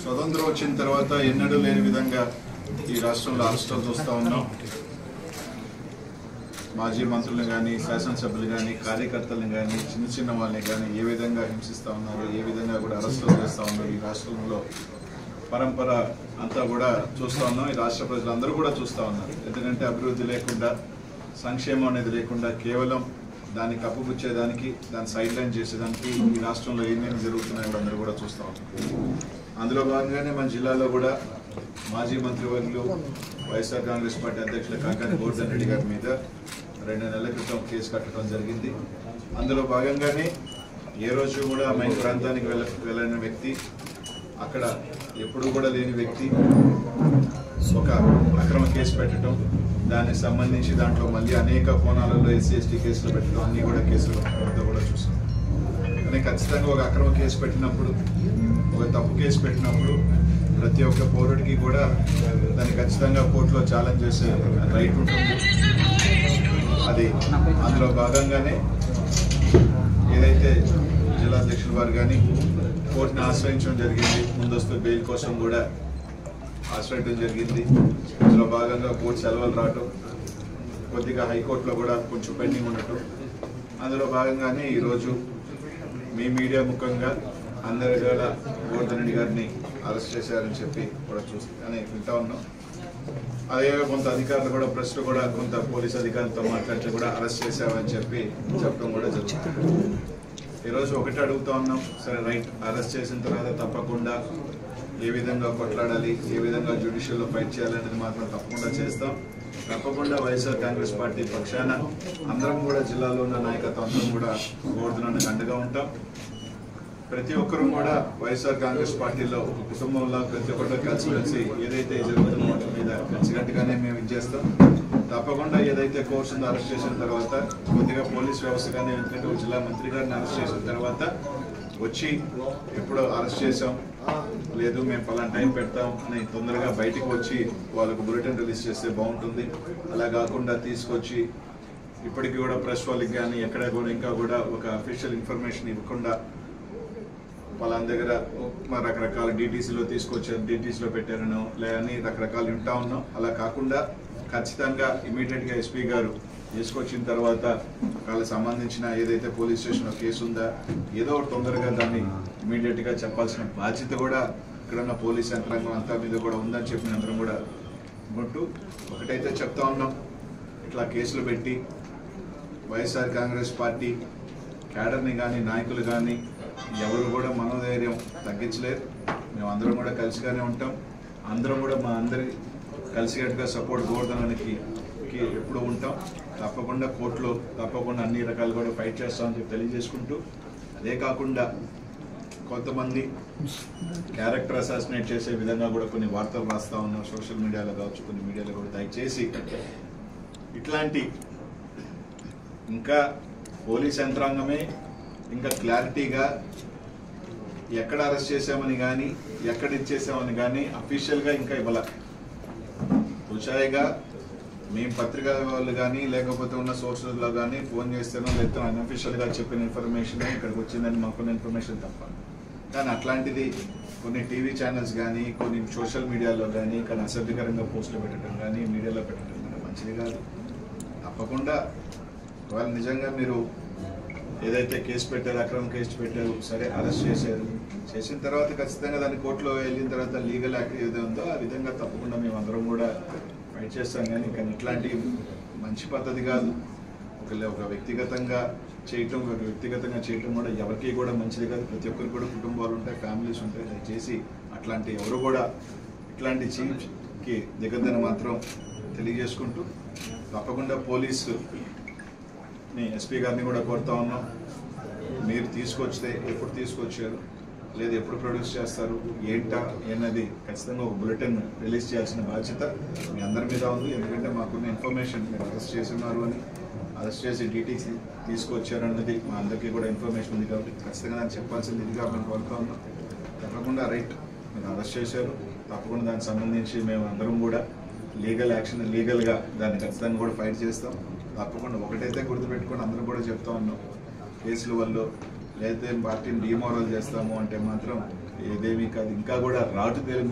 స్వతంత్రం వచ్చిన తర్వాత ఎన్నడూ లేని విధంగా ఈ రాష్ట్రంలో అరెస్టులు చూస్తూ ఉన్నాం. మాజీ మంత్రులను కానీ, శాసనసభ్యులు కానీ, కార్యకర్తలను కానీ, చిన్న చిన్న వాళ్ళని కానీ ఏ విధంగా హింసిస్తూ ఉన్నారు, ఏ విధంగా కూడా అరెస్టులు చేస్తూ ఉన్నారు. ఈ రాష్ట్రంలో పరంపర అంతా కూడా చూస్తూ ఉన్నాం. ఈ రాష్ట్ర ప్రజలందరూ కూడా చూస్తూ ఉన్నారు. ఎందుకంటే అభివృద్ధి లేకుండా, సంక్షేమం అనేది లేకుండా కేవలం దాన్ని కప్పుపుచ్చేదానికి, దాన్ని సైడ్ లైన్ చేసేదానికి ఈ రాష్ట్రంలో ఏమేమి జరుగుతున్నాయో అందరూ కూడా చూస్తూ ఉన్నారు. అందులో భాగంగానే మన జిల్లాలో కూడా మాజీ మంత్రివర్యులు వైఎస్ఆర్ కాంగ్రెస్ పార్టీ అధ్యక్షులు కాకాని గోవర్ధన్ రెడ్డి గారి మీద 2 నెలల క్రితం కేసు కట్టడం జరిగింది. అందులో భాగంగానే ఏ రోజు కూడా మైన్ ప్రాంతానికి వెళ్ళిన వ్యక్తి, అక్కడ ఎప్పుడు కూడా లేని వ్యక్తి ఒక అక్రమ కేసు పెట్టడం, దానికి సంబంధించి దాంట్లో మళ్ళీ అనేక కోణాలలో ఎస్సీ ఎస్టీ కేసులు పెట్టడం, అన్ని కూడా కేసులు కూడా చూసాం. కానీ ఖచ్చితంగా ఒక అక్రమ కేసు పెట్టినప్పుడు, ఒక తప్పు కేసు పెట్టినప్పుడు ప్రతి ఒక్క పౌరుడికి కూడా దాన్ని ఖచ్చితంగా కోర్టులో ఛాలెంజ్ చేసే రైట్ ఉంటుంది. అది అందులో భాగంగానే ఏదైతే జిల్లాధ్యక్షుల వారు కానీ కోర్టుని ఆశ్రయించడం జరిగింది. ముందస్తు బెయిల్ కోసం కూడా ఆశ్రయించడం జరిగింది. అందులో భాగంగా కోర్టు సెలవులు రావటం, కొద్దిగా హైకోర్టులో కూడా కొంచెం పెండింగ్ ఉండటం, అందులో భాగంగానే ఈరోజు మీ మీడియా ముఖంగా అందరి కూడా గోవర్ధన్ రెడ్డి గారిని అరెస్ట్ చేశారని చెప్పి కూడా చూస్తానే వింటా ఉన్నాం. అదే కొంత అధికారులు కూడా ప్రెస్లో కూడా కొంత పోలీస్ అధికారులతో మాట్లాడితే కూడా అరెస్ట్ చేశామని చెప్పి చెప్పడం కూడా జరుగుతుంది. ఈరోజు ఒకటి అడుగుతా ఉన్నాం, సరే రైట్, అరెస్ట్ చేసిన తర్వాత తప్పకుండా ఏ విధంగా కొట్లాడాలి, ఏ విధంగా జ్యుడిషియల్లో ఫైట్ చేయాలనేది మాత్రం తప్పకుండా చేస్తాం. తప్పకుండా వైఎస్ఆర్ కాంగ్రెస్ పార్టీ పక్షాన అందరం కూడా జిల్లాలో ఉన్న నాయకత్వం అందరం కూడా గోవర్ధనానికి అండగా ఉంటాం. ప్రతి ఒక్కరూ కూడా వైఎస్ఆర్ కాంగ్రెస్ పార్టీలో ఒక కుటుంబంలో ప్రతి ఒక్కరు కలిసిమెలిసి ఏదైతే జరుగుతున్న వాటి మీద కలిసికట్టుగానే మేము ఇచ్చేస్తాం. తప్పకుండా ఏదైతే కోర్సును అరెస్ట్ చేసిన తర్వాత కొద్దిగా పోలీస్ వ్యవస్థ కానీ, ఎందుకంటే జిల్లా మంత్రి గారిని అరెస్ట్ చేసిన తర్వాత వచ్చి ఎప్పుడో అరెస్ట్ చేసాం, లేదు మేము పలానా టైం పెడతాం అని తొందరగా బయటకు వచ్చి వాళ్ళకు బులెటిన్ రిలీజ్ చేస్తే బాగుంటుంది. అలా కాకుండా తీసుకొచ్చి ఇప్పటికీ కూడా ప్రెస్ వాళ్ళకి కానీ ఎక్కడ కూడా ఇంకా కూడా ఒక అఫీషియల్ ఇన్ఫర్మేషన్ ఇవ్వకుండా వాళ్ళ దగ్గర రకరకాల డీటీసీలో తీసుకొచ్చారు, డీటీసీలో పెట్టారనో లేదని రకరకాలు వింటా ఉన్నాం. అలా కాకుండా ఖచ్చితంగా ఇమీడియట్గా ఎస్పీ గారు తీసుకొచ్చిన తర్వాత వాళ్ళకి సంబంధించిన ఏదైతే పోలీస్ స్టేషన్లో కేసు ఉందా ఏదో తొందరగా దాన్ని ఇమీడియట్గా చెప్పాల్సిన బాధ్యత కూడా ఇక్కడున్న పోలీస్ యంత్రాంగం అంతా మీద కూడా ఉందని చెప్పిన అందరం కూడా ఉంటూ ఒకటైతే చెప్తా ఉన్నాం, ఇట్లా కేసులు పెట్టి వైఎస్ఆర్ కాంగ్రెస్ పార్టీ క్యాడర్ని కానీ, నాయకులు కానీ ఎవరు కూడా మనోధైర్యం తగ్గించలేరు. మేము అందరం కూడా కలిసిగానే ఉంటాం. అందరం కూడా మా అందరి కలిసికట్టుగా సపోర్ట్ గోవర్ధనానికి ఎప్పుడు ఉంటాం. తప్పకుండా కోర్టులో తప్పకుండా అన్ని రకాలు కూడా ఫైట్ చేస్తామని చెప్పి తెలియజేసుకుంటూ, అదే కాకుండా కొంతమంది క్యారెక్టర్ అసాసినేట్ చేసే విధంగా కూడా కొన్ని వార్తలు రాస్తా ఉన్నాం సోషల్ మీడియాలో కావచ్చు, కొన్ని మీడియాలో కూడా. దయచేసి ఇట్లాంటి ఇంకా పోలీస్ యంత్రాంగమే ఇంకా క్లారిటీగా ఎక్కడ అరెస్ట్ చేసామని కానీ, ఎక్కడ ఇచ్చేసామని కానీ అఫీషియల్గా ఇంకా ఇవ్వాల. ఉచాయిగా మేము పత్రికా వాళ్ళు కానీ లేకపోతే ఉన్న సోర్సెస్లో కానీ ఫోన్ చేస్తేనో లేకపోతే అన్అఫీషియల్గా చెప్పిన ఇన్ఫర్మేషన్ ఇక్కడికి వచ్చిందని మాకున్న ఇన్ఫర్మేషన్ తప్ప. కానీ అట్లాంటిది కొన్ని టీవీ ఛానల్స్ కానీ, కొన్ని సోషల్ మీడియాలో కానీ కానీ అసభ్యకరంగా పోస్టులు పెట్టడం కానీ, మీడియాలో పెట్టడం కానీ మంచిది కాదు. తప్పకుండా వాళ్ళు నిజంగా మీరు ఏదైతే కేసు పెట్టారు, అక్రమ కేసు పెట్టారు, సరే అరెస్ట్ చేశారు, చేసిన తర్వాత ఖచ్చితంగా దాన్ని కోర్టులో వెళ్ళిన తర్వాత లీగల్ యాక్ట్ ఏదో ఉందో ఆ విధంగా తప్పకుండా మేము అందరం కూడా ఫైట్ చేస్తాం. కానీ ఇట్లాంటి మంచి పద్ధతి కాదు. ఒక వ్యక్తిగతంగా చేయటం కూడా ఎవరికి కూడా మంచిది కాదు. ప్రతి ఒక్కరికి కూడా కుటుంబాలు ఉంటాయి, ఫ్యామిలీస్ ఉంటాయి. దయచేసి అట్లాంటి ఎవరు కూడా ఇట్లాంటి చీఫ్కి దిగద్దని మాత్రం తెలియజేసుకుంటూ, తప్పకుండా పోలీసు ఎస్పీ గారిని కూడా కోరుతా ఉన్నాం, మీరు తీసుకొస్తే ఎప్పుడు తీసుకొచ్చారు, లేదు ఎప్పుడు ప్రొడ్యూస్ చేస్తారు, ఏంటా అన్నది ఖచ్చితంగా ఒక బులెటిన్ రిలీజ్ చేయాల్సిన బాధ్యత మీ అందరి మీద ఉంది. ఎందుకంటే మాకున్న ఇన్ఫర్మేషన్ మీరు అరెస్ట్ చేస్తున్నారు అని, అరెస్ట్ చేసి డీటీసీ తీసుకొచ్చారు అన్నది మా అందరికీ కూడా ఇన్ఫర్మేషన్ ఉంది. కాబట్టి ఖచ్చితంగా దాన్ని చెప్పాల్సింది ఇదిగా మేము కోరుతా ఉన్నాం. తప్పకుండా రైట్, మీరు అరెస్ట్ చేశారు, తప్పకుండా దానికి సంబంధించి మేము అందరం కూడా లీగల్ యాక్షన్, లీగల్గా దాన్ని ఖచ్చితంగా కూడా ఫైట్ చేస్తాం. తప్పకుండా ఒకటైతే గుర్తుపెట్టుకొని అందరూ కూడా చెప్తా ఉన్నాం, కేసుల వల్ల లేకపోతే పార్టీని డిమోరల్ చేస్తాము అంటే మాత్రం ఇదేమీ కాదు, ఇంకా కూడా రాటు తేలి